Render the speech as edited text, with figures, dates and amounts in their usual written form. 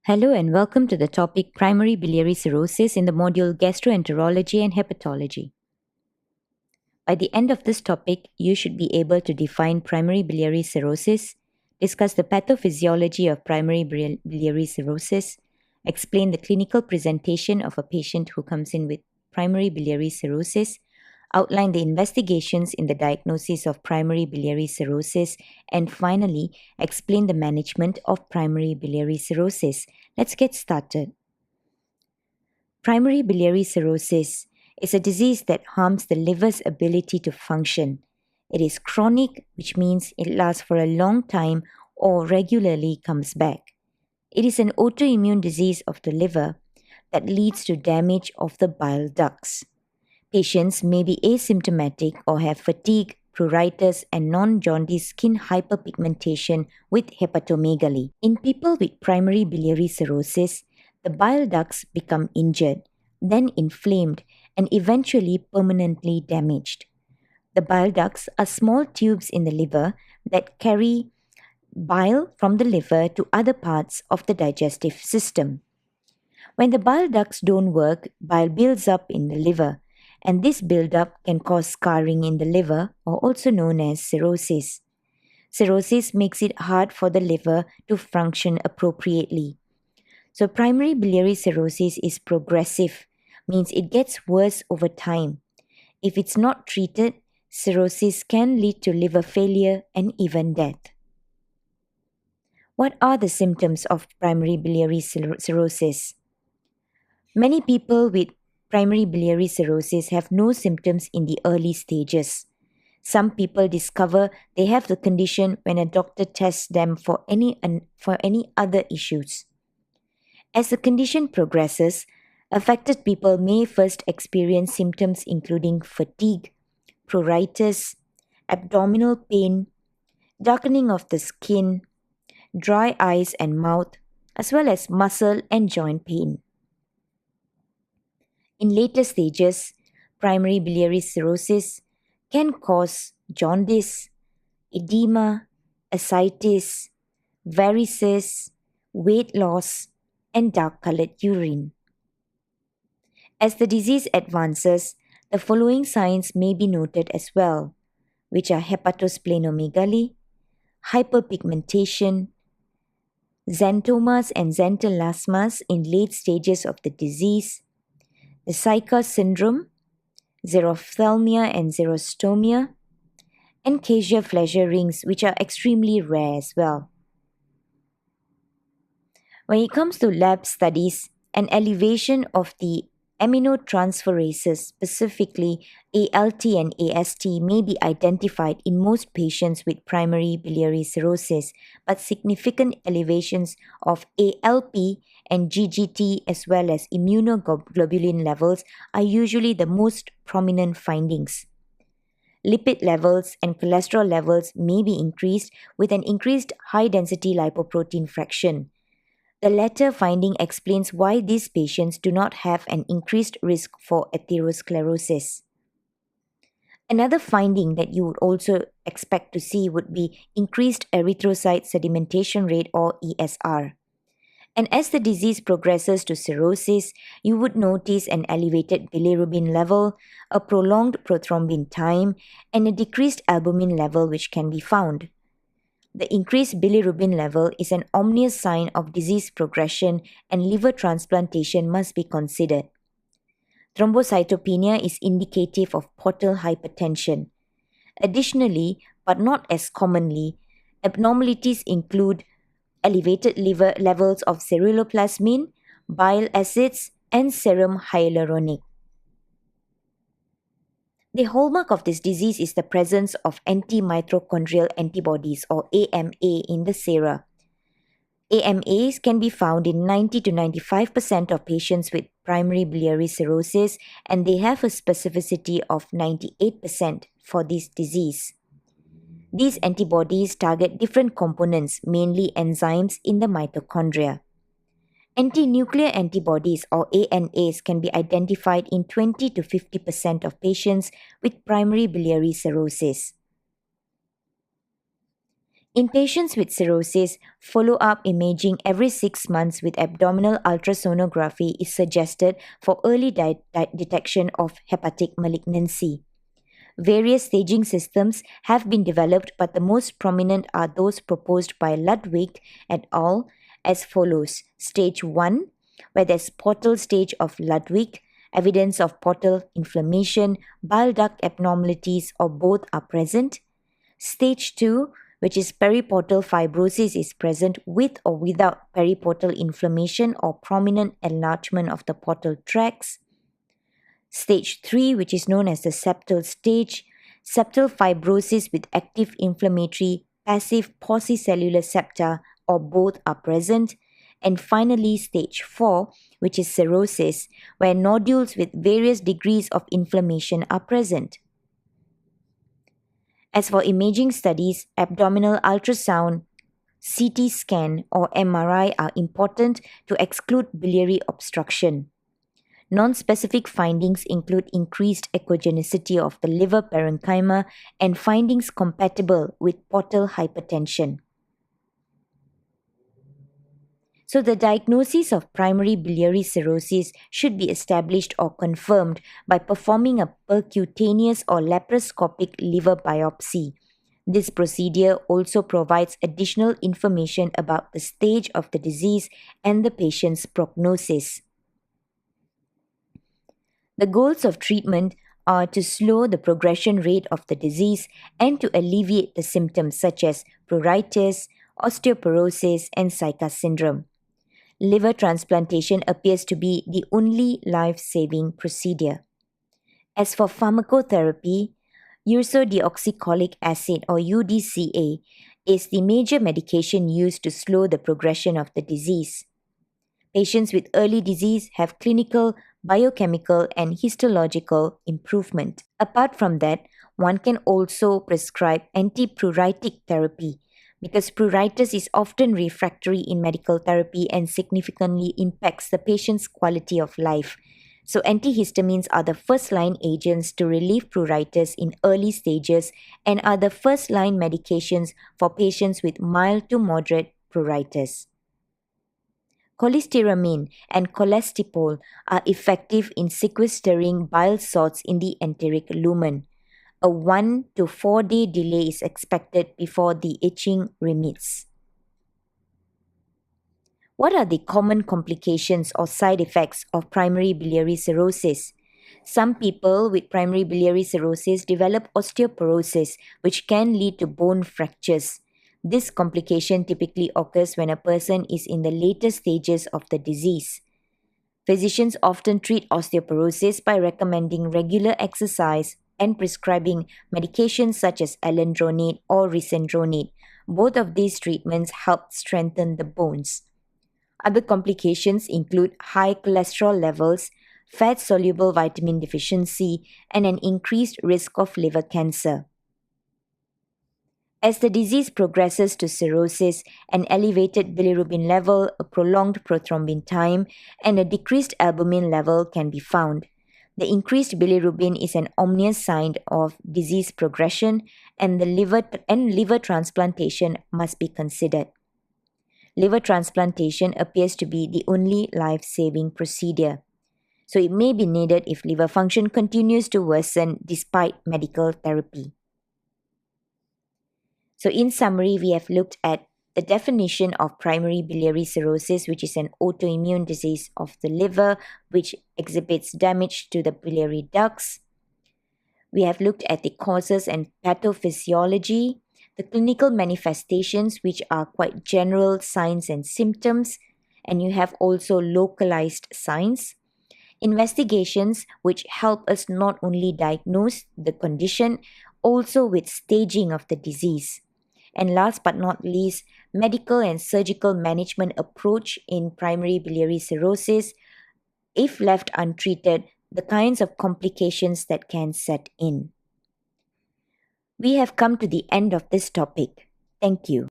Hello and welcome to the topic Primary Biliary Cirrhosis in the module Gastroenterology and Hepatology. By the end of this topic, you should be able to define primary biliary cirrhosis, discuss the pathophysiology of primary biliary cirrhosis, explain the clinical presentation of a patient who comes in with primary biliary cirrhosis, outline the investigations in the diagnosis of primary biliary cirrhosis, and finally, explain the management of primary biliary cirrhosis. Let's get started. Primary biliary cirrhosis is a disease that harms the liver's ability to function. It is chronic, which means it lasts for a long time or regularly comes back. It is an autoimmune disease of the liver that leads to damage of the bile ducts. Patients may be asymptomatic or have fatigue, pruritus, and non-jaundice skin hyperpigmentation with hepatomegaly. In people with primary biliary cirrhosis, the bile ducts become injured, then inflamed, and eventually permanently damaged. The bile ducts are small tubes in the liver that carry bile from the liver to other parts of the digestive system. When the bile ducts don't work, bile builds up in the liver, and this buildup can cause scarring in the liver, or also known as cirrhosis. Cirrhosis makes it hard for the liver to function appropriately. So primary biliary cirrhosis is progressive, means it gets worse over time. If it's not treated, cirrhosis can lead to liver failure and even death. What are the symptoms of primary biliary cirrhosis? Many people with primary biliary cirrhosis have no symptoms in the early stages. Some people discover they have the condition when a doctor tests them for any other issues. As the condition progresses, affected people may first experience symptoms including fatigue, pruritus, abdominal pain, darkening of the skin, dry eyes and mouth, as well as muscle and joint pain. In later stages, primary biliary cirrhosis can cause jaundice, edema, ascites, varices, weight loss, and dark-colored urine. As the disease advances, the following signs may be noted as well, which are hepatosplenomegaly, hyperpigmentation, xanthomas and xanthelasmas in late stages of the disease, the Zika syndrome, xerophthalmia and xerostomia, and Casia-Fleischer rings, which are extremely rare as well. When it comes to lab studies, an elevation of the aminotransferases, specifically ALT and AST, may be identified in most patients with primary biliary cirrhosis, but significant elevations of ALP and GGT as well as immunoglobulin levels are usually the most prominent findings. Lipid levels and cholesterol levels may be increased with an increased high-density lipoprotein fraction. The latter finding explains why these patients do not have an increased risk for atherosclerosis. Another finding that you would also expect to see would be increased erythrocyte sedimentation rate or ESR. And as the disease progresses to cirrhosis, you would notice an elevated bilirubin level, a prolonged prothrombin time, and a decreased albumin level which can be found. The increased bilirubin level is an ominous sign of disease progression and liver transplantation must be considered. Thrombocytopenia is indicative of portal hypertension. Additionally, but not as commonly, abnormalities include elevated liver levels of ceruloplasmin, bile acids, and serum hyaluronic. The hallmark of this disease is the presence of anti-mitochondrial antibodies or AMA in the sera. AMAs can be found in 90 to 95% of patients with primary biliary cirrhosis, and they have a specificity of 98% for this disease. These antibodies target different components, mainly enzymes in the mitochondria. Anti-nuclear antibodies or ANAs can be identified in 20 to 50% of patients with primary biliary cirrhosis. In patients with cirrhosis, follow-up imaging every 6 months with abdominal ultrasonography is suggested for early detection of hepatic malignancy. Various staging systems have been developed, but the most prominent are those proposed by Ludwig et al. As follows. Stage 1, where there's portal stage of Ludwig, evidence of portal inflammation, bile duct abnormalities, or both are present. Stage 2, which is periportal fibrosis, is present with or without periportal inflammation or prominent enlargement of the portal tracts. Stage 3, which is known as the septal stage, septal fibrosis with active inflammatory passive paucicellular septa or both are present. And finally, stage 4, which is cirrhosis, where nodules with various degrees of inflammation are present. As for imaging studies, abdominal ultrasound, CT scan, or MRI are important to exclude biliary obstruction. Non-specific findings include increased echogenicity of the liver parenchyma and findings compatible with portal hypertension. So the diagnosis of primary biliary cirrhosis should be established or confirmed by performing a percutaneous or laparoscopic liver biopsy. This procedure also provides additional information about the stage of the disease and the patient's prognosis. The goals of treatment are to slow the progression rate of the disease and to alleviate the symptoms such as pruritus, osteoporosis, and Zika syndrome. Liver transplantation appears to be the only life-saving procedure. As for pharmacotherapy, ursodeoxycholic acid or UDCA is the major medication used to slow the progression of the disease. Patients with early disease have clinical, biochemical, and histological improvement. Apart from that, one can also prescribe antipruritic therapy because pruritus is often refractory in medical therapy and significantly impacts the patient's quality of life. So antihistamines are the first-line agents to relieve pruritus in early stages and are the first-line medications for patients with mild to moderate pruritus. Cholestyramine and cholestyramine are effective in sequestering bile salts in the enteric lumen. A 1 to 4 day delay is expected before the itching remits. What are the common complications or side effects of primary biliary cirrhosis? Some people with primary biliary cirrhosis develop osteoporosis, which can lead to bone fractures. This complication typically occurs when a person is in the later stages of the disease. Physicians often treat osteoporosis by recommending regular exercise and prescribing medications such as alendronate or risendronate. Both of these treatments help strengthen the bones. Other complications include high cholesterol levels, fat-soluble vitamin deficiency, and an increased risk of liver cancer. As the disease progresses to cirrhosis, an elevated bilirubin level, a prolonged prothrombin time, and a decreased albumin level can be found. The increased bilirubin is an ominous sign of disease progression, and liver transplantation must be considered. Liver transplantation appears to be the only life-saving procedure. So it may be needed if liver function continues to worsen despite medical therapy. So in summary, we have looked at the definition of primary biliary cirrhosis, which is an autoimmune disease of the liver, which exhibits damage to the biliary ducts. We have looked at the causes and pathophysiology, the clinical manifestations, which are quite general signs and symptoms, and you have also localized signs. Investigations, which help us not only diagnose the condition, also with staging of the disease. And last but not least, medical and surgical management approach in primary biliary cirrhosis. If left untreated, the kinds of complications that can set in. We have come to the end of this topic. Thank you.